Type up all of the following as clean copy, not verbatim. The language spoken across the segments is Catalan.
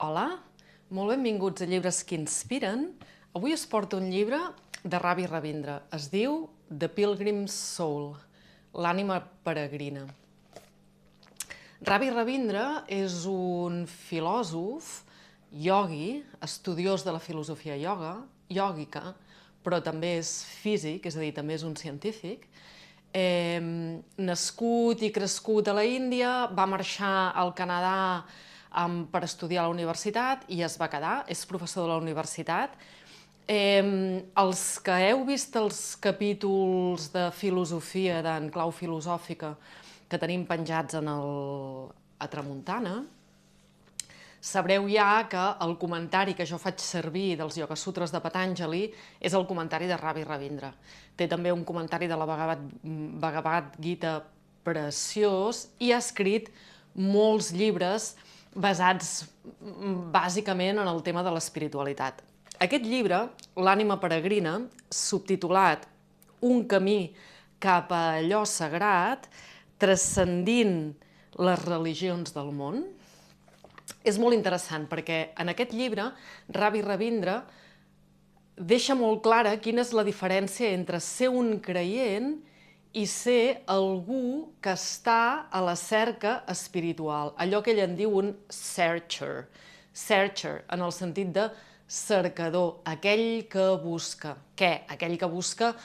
Hola, molt benvinguts a Llibres que Inspiren. Avui us porto un llibre de Ravi Ravindra. Es diu The Pilgrim's Soul, l'ànima peregrina. Ravi Ravindra és un filòsof, iogui, estudiós de la filosofia iògica, però també és físic, és a dir, també és un científic. Nascut i crescut a la Índia, va marxar al Canadà per estudiar a la universitat i es va quedar, és professor de la universitat. Els que heu vist els capítols de filosofia, d'en clau filosòfica, que tenim penjats a Tramuntana, sabreu ja que el comentari que jo faig servir dels Yoga Sutras de Patanjali és el comentari de Ravi Ravindra. Té també un comentari de la Bhagavad Gita preciós i ha escrit molts llibres basats bàsicament en el tema de l'espiritualitat. Aquest llibre, L'ànima peregrina, subtitulat Un camí cap a allò sagrat, transcendint les religions del món, és molt interessant perquè en aquest llibre Ravi Ravindra deixa molt clara quina és la diferència entre ser un creient i ser algú que està a la cerca espiritual, allò que ell en diu un searcher, en el sentit de cercador, aquell que busca. Què? Aquell que busca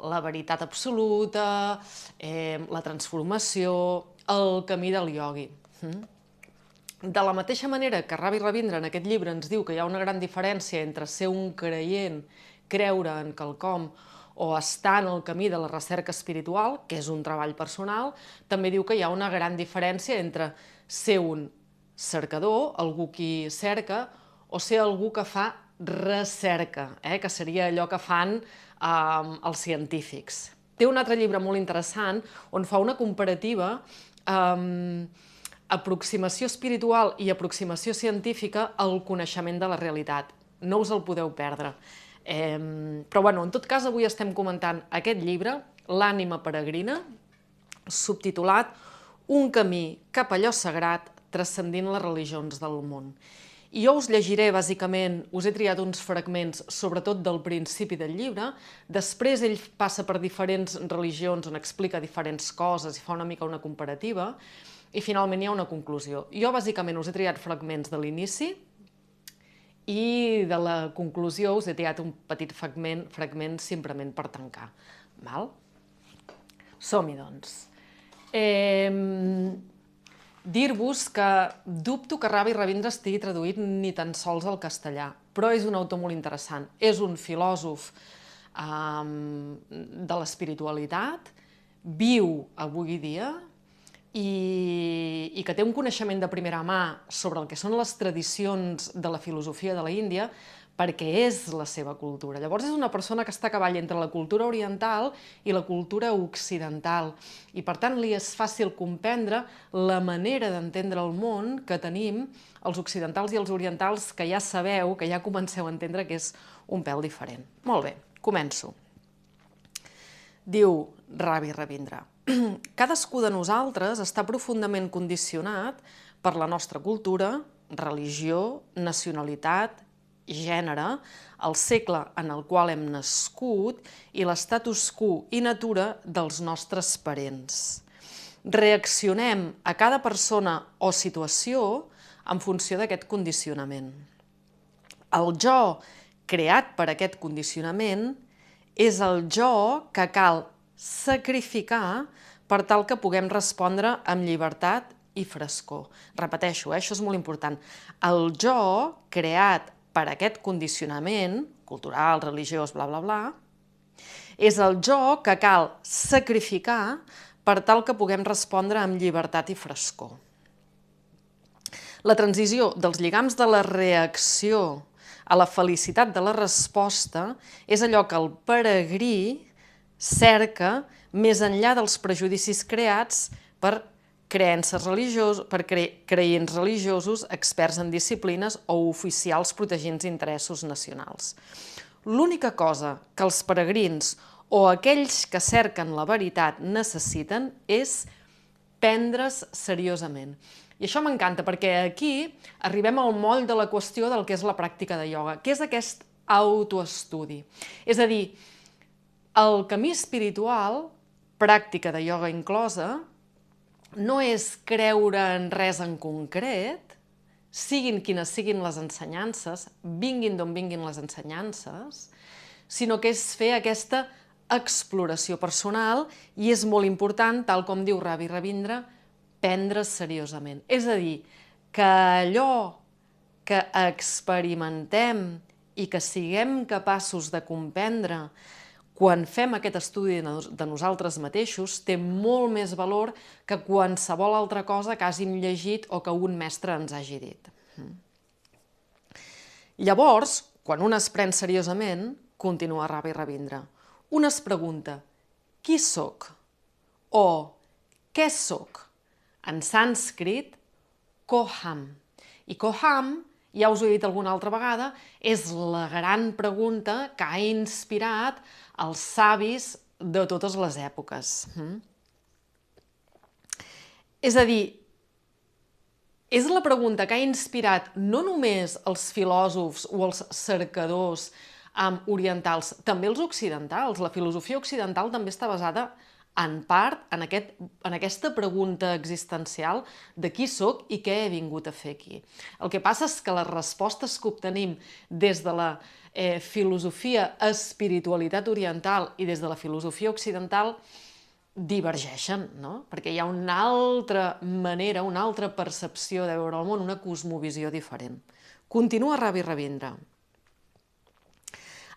la veritat absoluta, la transformació, el camí del iogui. De la mateixa manera que Ravi Ravindra en aquest llibre ens diu que hi ha una gran diferència entre ser un creient, creure en quelcom, o estar en el camí de la recerca espiritual, que és un treball personal, també diu que hi ha una gran diferència entre ser un cercador, algú qui cerca, o ser algú que fa recerca, que seria allò que fan els científics. Té un altre llibre molt interessant on fa una comparativa aproximació espiritual i aproximació científica al coneixement de la realitat. No us el podeu perdre. Però en tot cas avui estem comentant aquest llibre, L'ànima peregrina, subtitulat Un camí cap a allò sagrat transcendint les religions del món. I jo us llegiré, bàsicament, us he triat uns fragments, sobretot del principi del llibre, després ell passa per diferents religions on explica diferents coses i fa una mica una comparativa, i finalment hi ha una conclusió. Jo, bàsicament, us he triat fragments de l'inici i de la conclusió us he triat un petit fragment simplement per tancar. Som-hi, doncs. Dir-vos que dubto que Ravi Ravindra estigui traduït ni tan sols al castellà, però és un autor molt interessant. És un filòsof de l'espiritualitat, viu avui dia i que té un coneixement de primera mà sobre el que són les tradicions de la filosofia de la Índia, perquè és la seva cultura. Llavors és una persona que està a cavall entre la cultura oriental i la cultura occidental i per tant li és fàcil comprendre la manera d'entendre el món que tenim els occidentals i els orientals, que ja sabeu, que ja comenceu a entendre que és un pèl diferent. Molt bé, començo. Diu Ravi Ravindra: cadascú de nosaltres està profundament condicionat per la nostra cultura, religió, nacionalitat, gènere, el segle en el qual hem nascut i l'status quo i natura dels nostres parents. Reaccionem a cada persona o situació en funció d'aquest condicionament. El jo creat per aquest condicionament és el jo que cal sacrificar per tal que puguem respondre amb llibertat i frescor. Repeteixo, això és molt important. El jo creat per aquest condicionament cultural, religiós, bla, bla, bla, és el jo que cal sacrificar per tal que puguem respondre amb llibertat i frescor. La transició dels lligams de la reacció a la felicitat de la resposta és allò que el peregrí cerca més enllà dels prejudicis creats per creients religiosos, experts en disciplines o oficials protegint interessos nacionals. L'única cosa que els peregrins o aquells que cerquen la veritat necessiten és prendre's seriosament. I això m'encanta perquè aquí arribem al moll de la qüestió del que és la pràctica de ioga, que és aquest autoestudi. És a dir, el camí espiritual, pràctica de ioga inclosa, no és creure en res en concret, siguin quines siguin les ensenyances, vinguin d'on vinguin les ensenyances, sinó que és fer aquesta exploració personal i és molt important, tal com diu Ravi Ravindra, prendre's seriosament. És a dir, que allò que experimentem i que siguem capaços de comprendre quan fem aquest estudi de nosaltres mateixos té molt més valor que qualsevol altra cosa que hàgim llegit o que un mestre ens hagi dit. Llavors, quan un es pren seriosament, continua Ravi Ravindra, un es pregunta, qui sóc? O què sóc? En sànscrit, koham. I koham, ja us ho he dit alguna altra vegada, és la gran pregunta que ha inspirat els savis de totes les èpoques. És a dir, és la pregunta que ha inspirat no només els filòsofs o els cercadors orientals, també els occidentals. La filosofia occidental també està basada en part en aquesta pregunta existencial de qui sóc i què he vingut a fer aquí. El que passa és que les respostes que obtenim des de la filosofia espiritualitat oriental i des de la filosofia occidental divergeixen, no? Perquè hi ha una altra manera, una altra percepció de veure el món, una cosmovisió diferent. Continua Ravi Ravindra.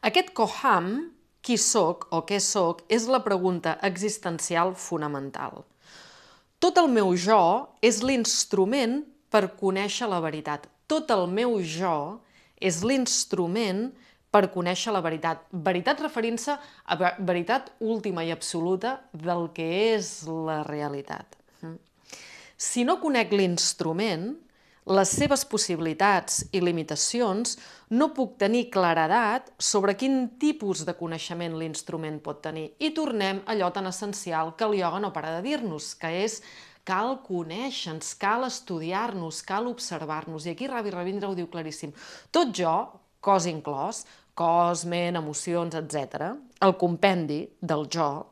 Aquest koham, qui sóc o què sóc, és la pregunta existencial fonamental. Tot el meu jo és l'instrument per conèixer la veritat. Tot el meu jo és l'instrument per conèixer la veritat. Veritat referint-se a veritat última i absoluta del que és la realitat. Si no conec l'instrument, les seves possibilitats i limitacions, no puc tenir claredat sobre quin tipus de coneixement l'instrument pot tenir. I tornem a allò tan essencial que el ioga no para de dir-nos, que és cal conèixer-nos, cal estudiar-nos, cal observar-nos. I aquí Ravi Ravindra ho diu claríssim. Tot jo, cos inclòs, cos, ment, emocions, etc., el compendi del jo,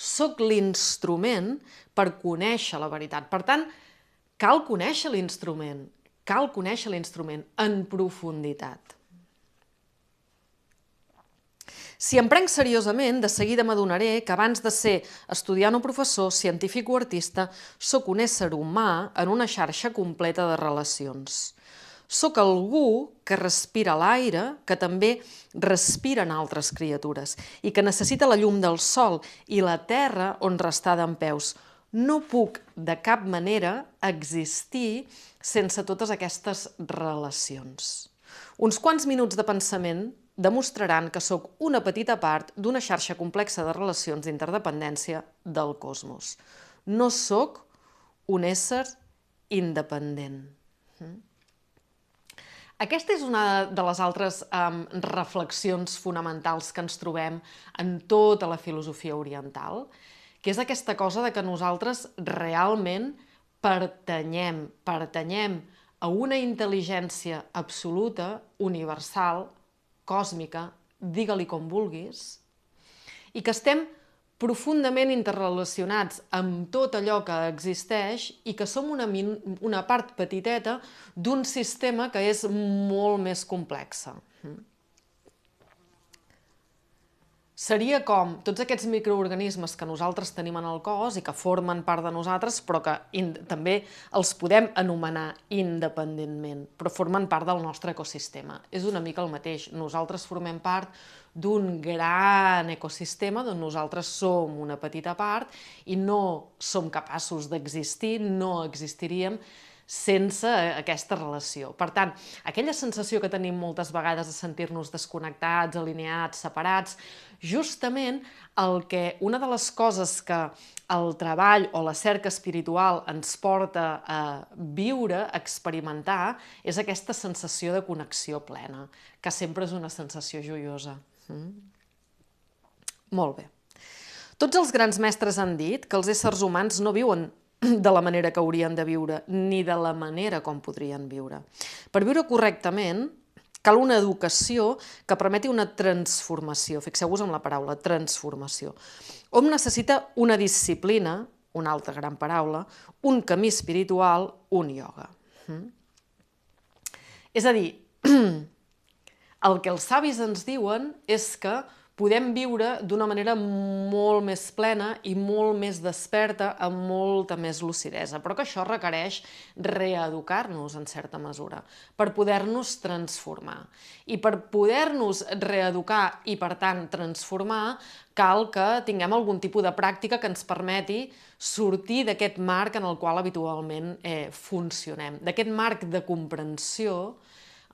soc l'instrument per conèixer la veritat. Per tant, cal conèixer l'instrument en profunditat. Si em prenc seriosament, de seguida m'adonaré que abans de ser estudiant o professor, científic o artista, sóc un ésser humà en una xarxa completa de relacions. Sóc algú que respira l'aire, que també respiren altres criatures i que necessita la llum del sol i la terra on restar dempeus. No puc de cap manera existir sense totes aquestes relacions. Uns quants minuts de pensament demostraran que sóc una petita part d'una xarxa complexa de relacions d'interdependència del cosmos. No sóc un ésser independent. Aquesta és una de les altres reflexions fonamentals que ens trobem en tota la filosofia oriental, que és aquesta cosa de que nosaltres realment pertanyem a una intel·ligència absoluta, universal, còsmica, digue-li com vulguis, i que estem profundament interrelacionats amb tot allò que existeix i que som una part petiteta d'un sistema que és molt més complex. Seria com tots aquests microorganismes que nosaltres tenim en el cos i que formen part de nosaltres, però que també els podem anomenar independentment, però formen part del nostre ecosistema. És una mica el mateix. Nosaltres formem part d'un gran ecosistema d'on nosaltres som una petita part i no som capaços d'existir, no existiríem sense aquesta relació. Per tant, aquella sensació que tenim moltes vegades de sentir-nos desconnectats, alineats, separats, justament una de les coses que el treball o la cerca espiritual ens porta a viure, a experimentar, és aquesta sensació de connexió plena, que sempre és una sensació joiosa. Molt bé. Tots els grans mestres han dit que els éssers humans no viuen de la manera que haurien de viure, ni de la manera com podrien viure. Per viure correctament, cal una educació que permeti una transformació. Fixeu-vos en la paraula, transformació. Hom necessita una disciplina, una altra gran paraula, un camí espiritual, un ioga. És a dir, el que els savis ens diuen és que podem viure d'una manera molt més plena i molt més desperta, amb molta més lucidesa, però que això requereix reeducar-nos en certa mesura, per poder-nos transformar. I per poder-nos reeducar i, per tant, transformar, cal que tinguem algun tipus de pràctica que ens permeti sortir d'aquest marc en el qual habitualment funcionem, d'aquest marc de comprensió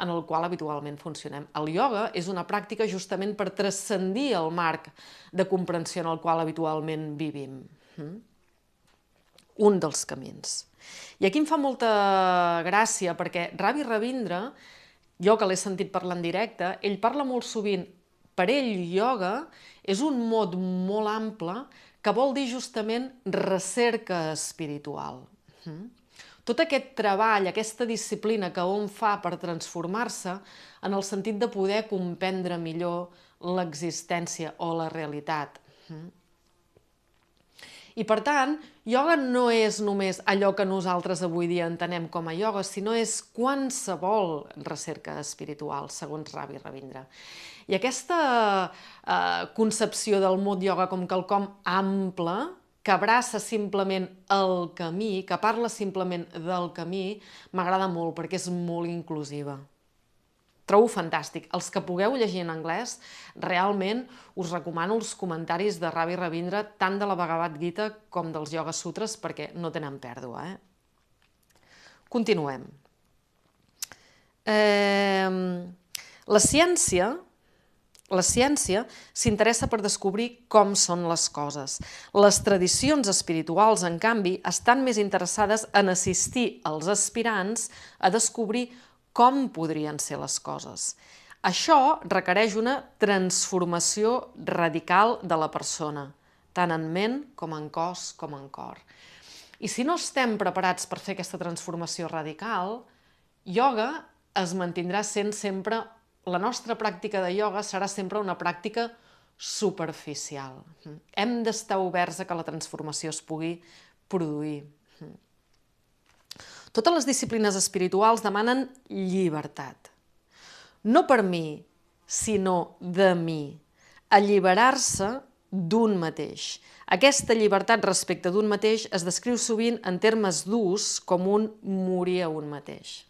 en el qual habitualment funcionem. El ioga és una pràctica justament per transcendir el marc de comprensió en el qual habitualment vivim. Un dels camins. I aquí em fa molta gràcia perquè Ravi Ravindra, jo que l'he sentit parlar en directe, ell parla molt sovint, per ell ioga és un mot molt ample que vol dir justament recerca espiritual. Tot aquest treball, aquesta disciplina que hom fa per transformar-se en el sentit de poder comprendre millor l'existència o la realitat. I per tant, ioga no és només allò que nosaltres avui dia entenem com a ioga, sinó és qualsevol recerca espiritual, segons Ravi Ravindra. I aquesta concepció del mot ioga com quelcom ample, que abraça simplement el camí, que parla simplement del camí, m'agrada molt perquè és molt inclusiva. Trobo fantàstic. Els que pugueu llegir en anglès, realment us recomano els comentaris de Ravi Ravindra, tant de la Bhagavad Gita com dels Yoga Sutras, perquè no tenen pèrdua. Continuem. La ciència s'interessa per descobrir com són les coses. Les tradicions espirituals, en canvi, estan més interessades en assistir els aspirants a descobrir com podrien ser les coses. Això requereix una transformació radical de la persona, tant en ment com en cos com en cor. I si no estem preparats per fer aquesta transformació radical, ioga es mantindrà sent sempre. La nostra pràctica de ioga serà sempre una pràctica superficial. Hem d'estar oberts a que la transformació es pugui produir. Totes les disciplines espirituals demanen llibertat. No per mi, sinó de mi. Alliberar-se d'un mateix. Aquesta llibertat respecte d'un mateix es descriu sovint en termes durs com un morir a un mateix.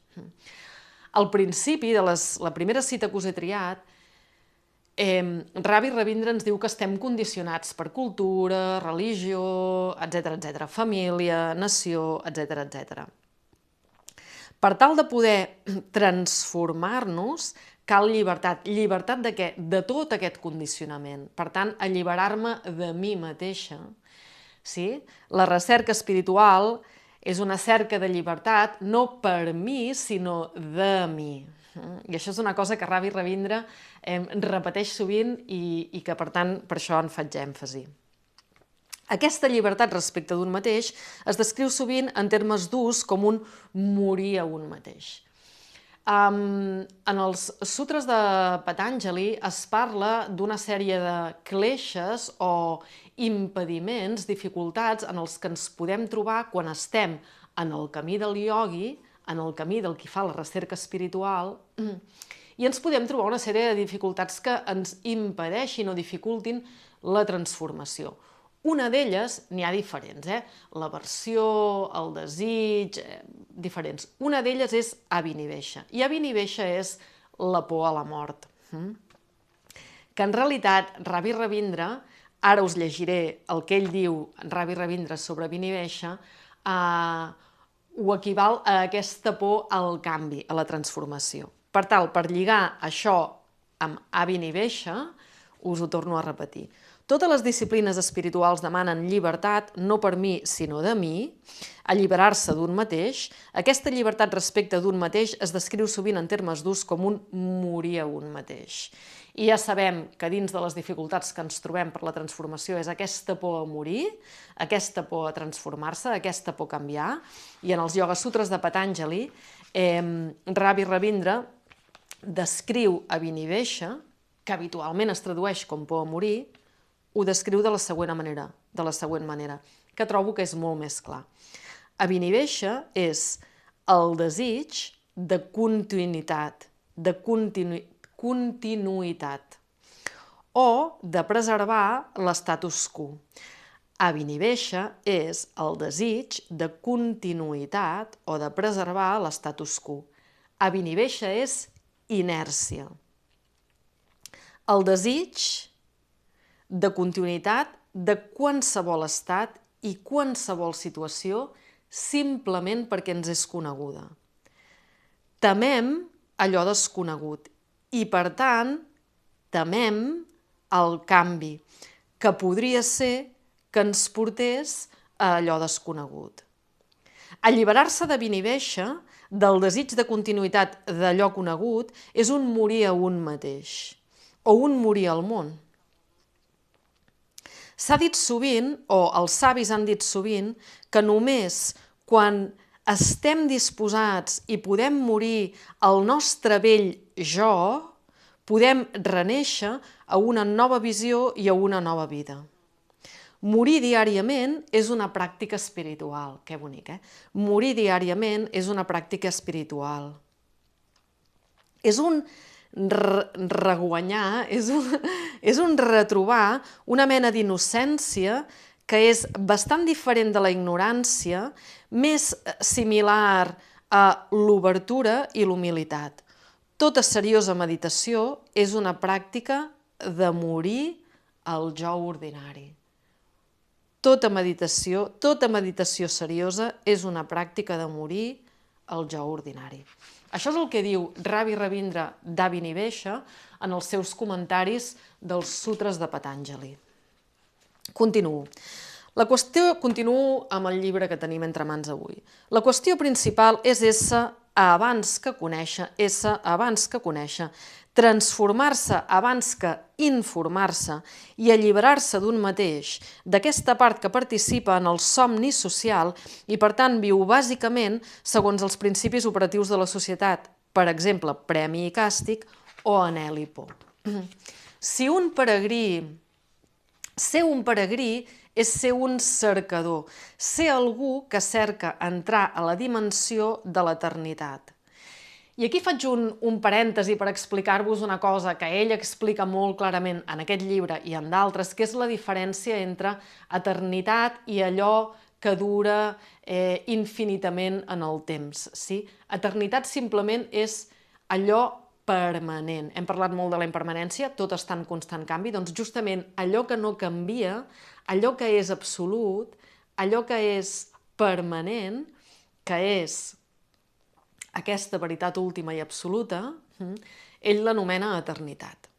Al principi de la primera cita que us he triat, Ravi Ravindra ens diu que estem condicionats per cultura, religió, etc., família, nació, etc. Per tal de poder transformar-nos, cal llibertat. Llibertat de què? De tot aquest condicionament. Per tant, alliberar-me de mi mateixa. La recerca espiritual és una cerca de llibertat, no per mi, sinó de mi. I això és una cosa que Ravi Ravindra repeteix sovint i que, per tant, per això en faig èmfasi. Aquesta llibertat respecte d'un mateix es descriu sovint en termes durs com un morir a un mateix. En els sutres de Patanjali es parla d'una sèrie de cleixes o impediments, dificultats en els que ens podem trobar quan estem en el camí del iogui, en el camí del qui fa la recerca espiritual, i ens podem trobar una sèrie de dificultats que ens impedeixin o dificultin la transformació. Una d'elles, n'hi ha diferents, l'aversió, el desig, diferents. Una d'elles és abhinivesha, i abhinivesha és la por a la mort. Que en realitat Ravi Ravindra, ara us llegiré el que ell diu, Ravi Ravindra, sobre abhinivesha, ho equival a aquesta por al canvi, a la transformació. Per lligar això amb abhinivesha, us ho torno a repetir. Totes les disciplines espirituals demanen llibertat, no per mi, sinó de mi, alliberar-se d'un mateix. Aquesta llibertat respecte d'un mateix es descriu sovint en termes d'ús com un morir a un mateix. I ja sabem que dins de les dificultats que ens trobem per la transformació és aquesta por a morir, aquesta por a transformar-se, aquesta por a canviar. I en els Yoga Sutres de Patanjali, Ravi Ravindra descriu Abhinivesha, que habitualment es tradueix com por a morir, ho descriu de la següent manera, que trobo que és molt més clar. Abhinivesha és el desig de continuïtat, o de preservar l'status quo. Abhinivesha és el desig de continuïtat o de preservar l'status quo. Abhinivesha és inèrcia. El desig de continuïtat de qualsevol estat i qualsevol situació simplement perquè ens és coneguda. Temem allò desconegut i, per tant, temem el canvi, que podria ser que ens portés a allò desconegut. Alliberar-se d'Abhinivesha, del desig de continuïtat d'allò conegut, és un morir a un mateix, o un morir al món. S'ha dit sovint, o els savis han dit sovint, que només quan estem disposats i podem morir al nostre vell jo, podem renéixer a una nova visió i a una nova vida. Morir diàriament és una pràctica espiritual. Que bonic, eh? Morir diàriament és una pràctica espiritual. És un reguanyar, és un retrobar una mena d'innocència que és bastant diferent de la ignorància, més similar a l'obertura i l'humilitat. Tota seriosa meditació és una pràctica de morir al jo ordinari. Tota meditació seriosa és una pràctica de morir al jo ordinari. Això és el que diu Ravi Ravindra d'Abhinivesha en els seus comentaris dels Sutres de Patanjali. Continuo amb el llibre que tenim entre mans avui. La qüestió principal és ésser abans que conèixer, transformar-se abans que informar-se i alliberar-se d'un mateix, d'aquesta part que participa en el somni social i, per tant, viu bàsicament segons els principis operatius de la societat, per exemple, premi i càstig o anhel i por. Ser un peregrí és ser un cercador, ser algú que cerca entrar a la dimensió de l'eternitat. I aquí faig un parèntesi per explicar-vos una cosa que ell explica molt clarament en aquest llibre i en d'altres, que és la diferència entre eternitat i allò que dura infinitament en el temps. Eternitat simplement és allò permanent. Hem parlat molt de la impermanència, tot està en constant canvi, doncs justament allò que no canvia, allò que és absolut, allò que és permanent, que és aquesta veritat última i absoluta, ell l'anomena eternitat.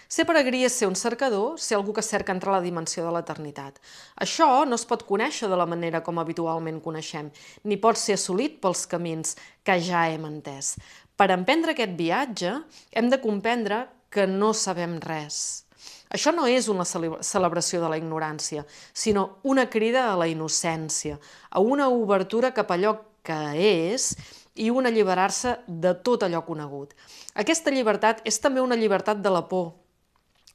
Ser peregrí és ser un cercador, ser algú que cerca entrar a la dimensió de l'eternitat. Això no es pot conèixer de la manera com habitualment coneixem, ni pot ser assolit pels camins que ja hem entès. Per emprendre aquest viatge, hem de comprendre que no sabem res. Això no és una celebració de la ignorància, sinó una crida a la innocència, a una obertura cap a allò que és i un alliberar-se de tot allò conegut. Aquesta llibertat és també una llibertat de la por,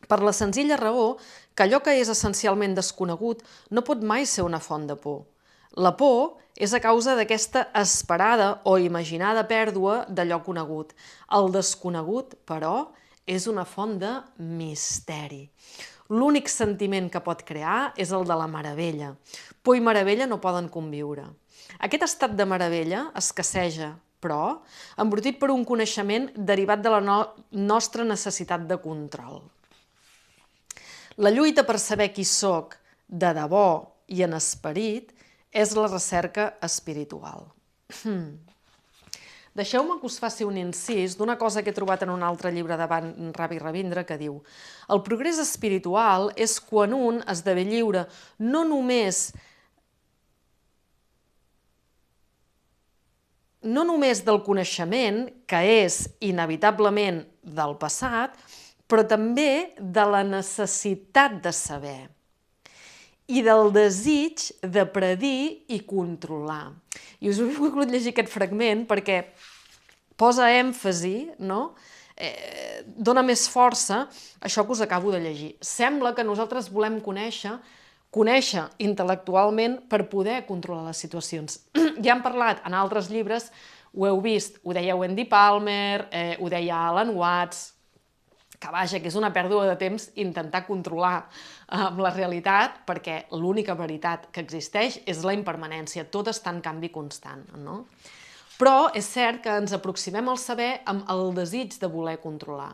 per la senzilla raó que allò que és essencialment desconegut no pot mai ser una font de por. La por és a causa d'aquesta esperada o imaginada pèrdua d'allò conegut. El desconegut, però, és una font de misteri. L'únic sentiment que pot crear és el de la meravella. Por i meravella no poden conviure. Aquest estat de meravella escasseja, però, embrutit per un coneixement derivat de la nostra necessitat de control. La lluita per saber qui soc de debò i en esperit és la recerca espiritual. Deixeu-me que us faci un incís d'una cosa que he trobat en un altre llibre de Ravi Ravindra que diu: el progrés espiritual és quan un esdevé lliure no només del coneixement, que és inevitablement del passat, però també de la necessitat de saber i del desig de predir i controlar. I us he volgut llegir aquest fragment perquè posa èmfasi, no? Dona més força a això que us acabo de llegir. Sembla que nosaltres volem conèixer intel·lectualment per poder controlar les situacions. Ja hem parlat en altres llibres, ho heu vist, ho deia Wendy Palmer, ho deia Alan Watts, que vaja, que és una pèrdua de temps intentar controlar la realitat, perquè l'única veritat que existeix és la impermanència, tot està en canvi constant, no? Però és cert que ens aproximem al saber amb el desig de voler controlar.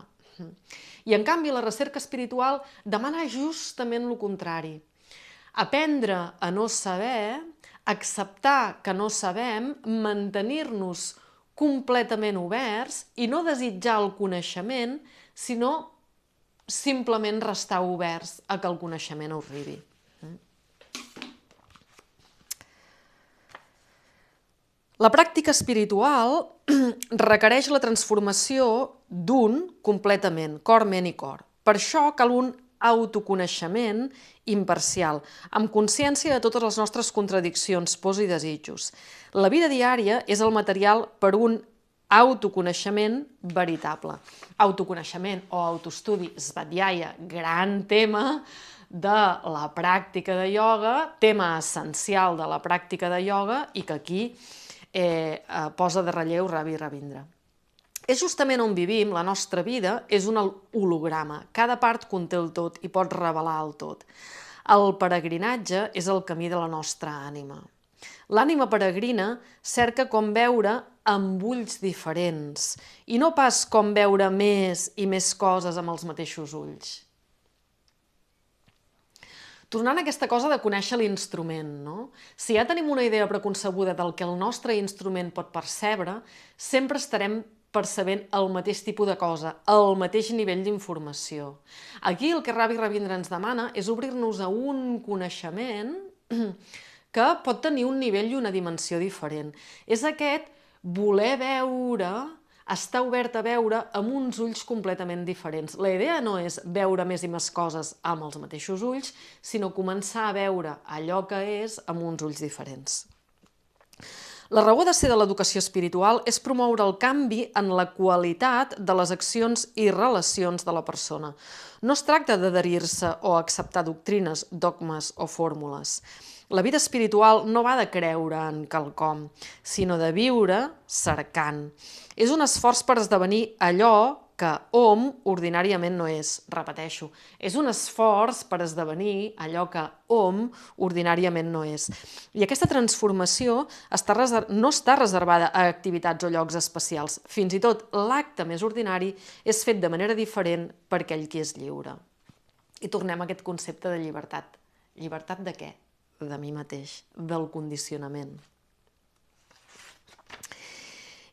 I en canvi la recerca espiritual demana justament el contrari. Aprendre a no saber, acceptar que no sabem, mantenir-nos completament oberts i no desitjar el coneixement, sinó simplement restar oberts a que el coneixement arribi. La pràctica espiritual requereix la transformació d'un completament, cor, ment i cor. Per això cal un autoconeixement imparcial, amb consciència de totes les nostres contradiccions, pors i desitjos. La vida diària és el material per un autoconeixement veritable. Autoconeixement o autoestudi, svadhyaya, gran tema de la pràctica de ioga, tema essencial de la pràctica de ioga i que aquí posa de relleu Ravi Ravindra. És justament on vivim, la nostra vida és un holograma. Cada part conté el tot i pot revelar el tot. El peregrinatge és el camí de la nostra ànima. L'ànima peregrina cerca com veure amb ulls diferents i no pas com veure més i més coses amb els mateixos ulls. Tornant a aquesta cosa de conèixer l'instrument, no? Si ja tenim una idea preconcebuda del que el nostre instrument pot percebre, sempre estarem percebent el mateix tipus de cosa, el mateix nivell d'informació. Aquí el que Ravi Ravindra ens demana és obrir-nos a un coneixement que pot tenir un nivell i una dimensió diferent. És aquest voler veure, estar obert a veure amb uns ulls completament diferents. La idea no és veure més i més coses amb els mateixos ulls, sinó començar a veure allò que és amb uns ulls diferents. La raó de ser de l'educació espiritual és promoure el canvi en la qualitat de les accions i relacions de la persona. No es tracta d'adherir-se o acceptar doctrines, dogmes o fórmules. La vida espiritual no va de creure en quelcom, sinó de viure cercant. És un esforç per esdevenir allò que hom ordinàriament no és. Repeteixo, és un esforç per esdevenir allò que hom ordinàriament no és. I aquesta transformació no està reservada a activitats o llocs especials. Fins i tot l'acte més ordinari és fet de manera diferent per aquell qui és lliure. I tornem a aquest concepte de llibertat. Llibertat de què? De mi mateix, del condicionament.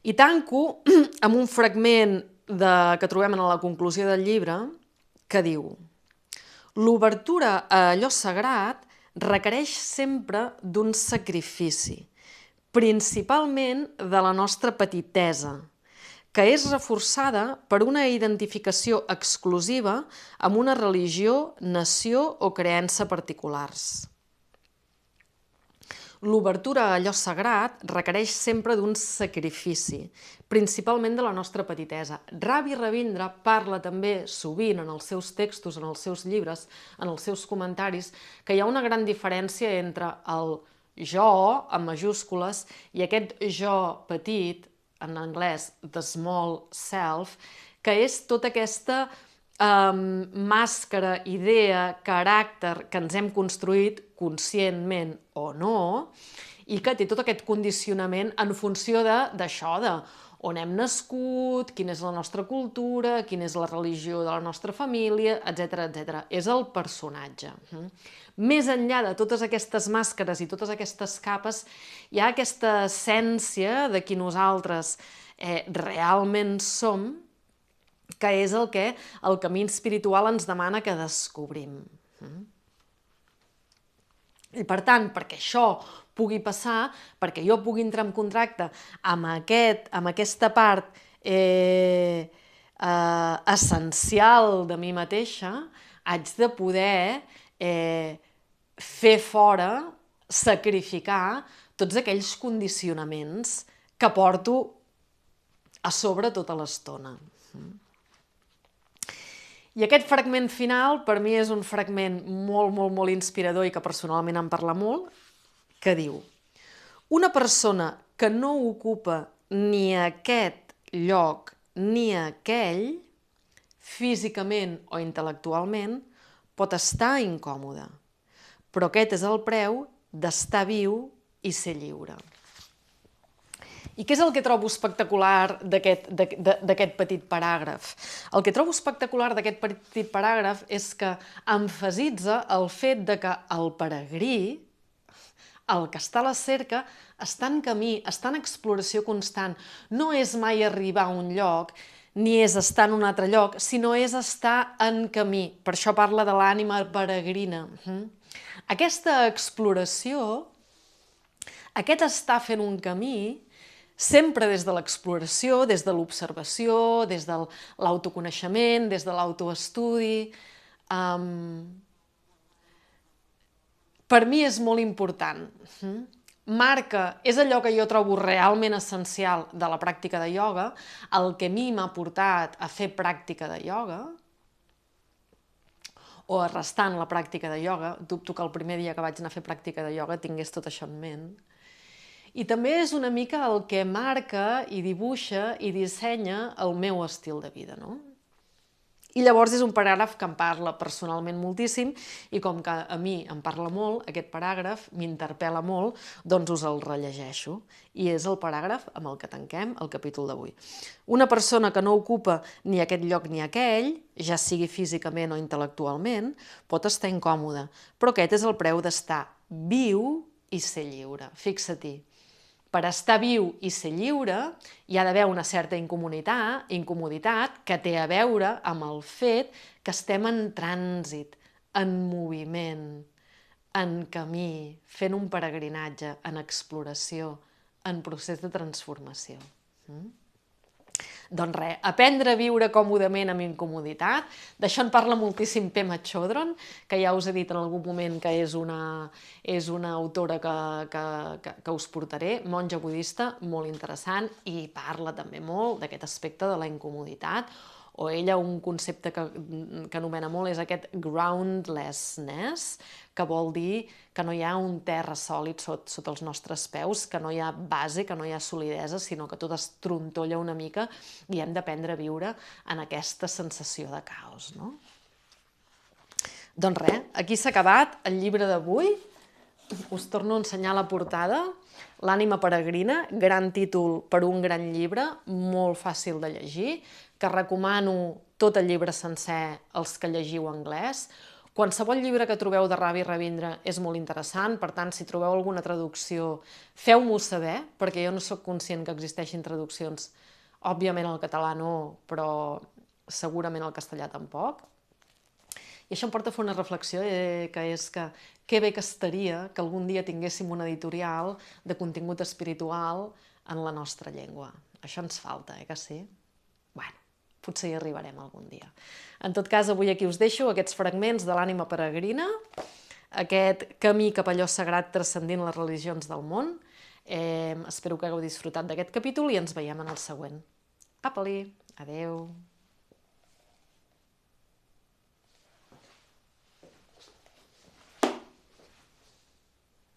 I tanco amb un fragment que trobem en la conclusió del llibre que diu: l'obertura a allò sagrat requereix sempre d'un sacrifici, principalment de la nostra petitesa, que és reforçada per una identificació exclusiva amb una religió, nació o creença particulars. L'obertura a allò sagrat requereix sempre d'un sacrifici, principalment de la nostra petitesa. Ravi Ravindra parla també sovint en els seus textos, en els seus llibres, en els seus comentaris, que hi ha una gran diferència entre el jo, amb majúscules, i aquest jo petit, en anglès, the small self, que és tota aquesta màscara, idea, caràcter que ens hem construït conscientment o no, i que té tot aquest condicionament en funció d'això, on hem nascut, quina és la nostra cultura, quina és la religió de la nostra família, etc. etc. És el personatge. Més enllà de totes aquestes màscares i totes aquestes capes, hi ha aquesta essència de qui nosaltres realment som, que és el que el camí espiritual ens demana que descobrim. I per tant, perquè això pugui passar, perquè jo pugui entrar en contacte amb aquesta part essencial de mi mateixa, haig de poder fer fora, sacrificar tots aquells condicionaments que porto a sobre tota l'estona. I aquest fragment final per mi és un fragment molt, molt, molt inspirador i que personalment em parla molt, que diu: una persona que no ocupa ni aquest lloc ni aquell, físicament o intel·lectualment, pot estar incòmode, però aquest és el preu d'estar viu i ser lliure. I què és el que trobo espectacular d'aquest petit paràgraf? El que trobo espectacular d'aquest petit paràgraf és que emfasitza el fet de que el peregrí, el que està a la cerca, està en camí, està en exploració constant. No és mai arribar a un lloc, ni és estar en un altre lloc, sinó és estar en camí. Per això parla de l'ànima peregrina. Aquesta exploració, aquest estar fent un camí, sempre des de l'exploració, des de l'observació, des de l'autoconeixement, des de l'autoestudi. Per mi és molt important. Marca, és allò que jo trobo realment essencial de la pràctica de ioga, el que a mi m'ha portat a fer pràctica de ioga, o a restar en la pràctica de ioga. Dubto que el primer dia que vaig anar a fer pràctica de ioga tingués tot això en ment. I també és una mica el que marca i dibuixa i dissenya el meu estil de vida, no? I llavors és un paràgraf que em parla personalment moltíssim i com que a mi em parla molt, aquest paràgraf m'interpel·la molt, doncs us el rellegeixo. I és el paràgraf amb el que tanquem el capítol d'avui. Una persona que no ocupa ni aquest lloc ni aquell, ja sigui físicament o intel·lectualment, pot estar incòmode, però aquest és el preu d'estar viu i ser lliure. Fixa-t'hi. Per estar viu i ser lliure hi ha d'haver una certa incomoditat que té a veure amb el fet que estem en trànsit, en moviment, en camí, fent un peregrinatge, en exploració, en procés de transformació. Doncs res, aprendre a viure còmodament amb incomoditat. D'això en parla moltíssim Pema Chodron, que ja us he dit en algun moment que és una autora que us portaré, monja budista, molt interessant, i parla també molt d'aquest aspecte de la incomoditat, o ella un concepte que anomena molt és aquest groundlessness, que vol dir que no hi ha un terra sòlid sota els nostres peus, que no hi ha base, que no hi ha solidesa, sinó que tot es trontolla una mica i hem d'aprendre a viure en aquesta sensació de caos, no? Doncs res, aquí s'ha acabat el llibre d'avui. Us torno a ensenyar la portada. L'ànima peregrina, gran títol per un gran llibre, molt fàcil de llegir, que recomano tot el llibre sencer als que llegiu anglès. Qualsevol llibre que trobeu de Ravi Ravindra és molt interessant, per tant, si trobeu alguna traducció, feu-m'ho saber, perquè jo no sóc conscient que existeixin traduccions, òbviament al català no, però segurament al castellà tampoc. I això em porta a fer una reflexió, que és que que bé que estaria que algun dia tinguéssim una editorial de contingut espiritual en la nostra llengua. Això ens falta, que sí? Bueno, potser hi arribarem algun dia. En tot cas, avui aquí us deixo aquests fragments de l'ànima peregrina, aquest camí cap a allò sagrat transcendint les religions del món. Espero que hagueu disfrutat d'aquest capítol i ens veiem en el següent. Apa-li! Adeu!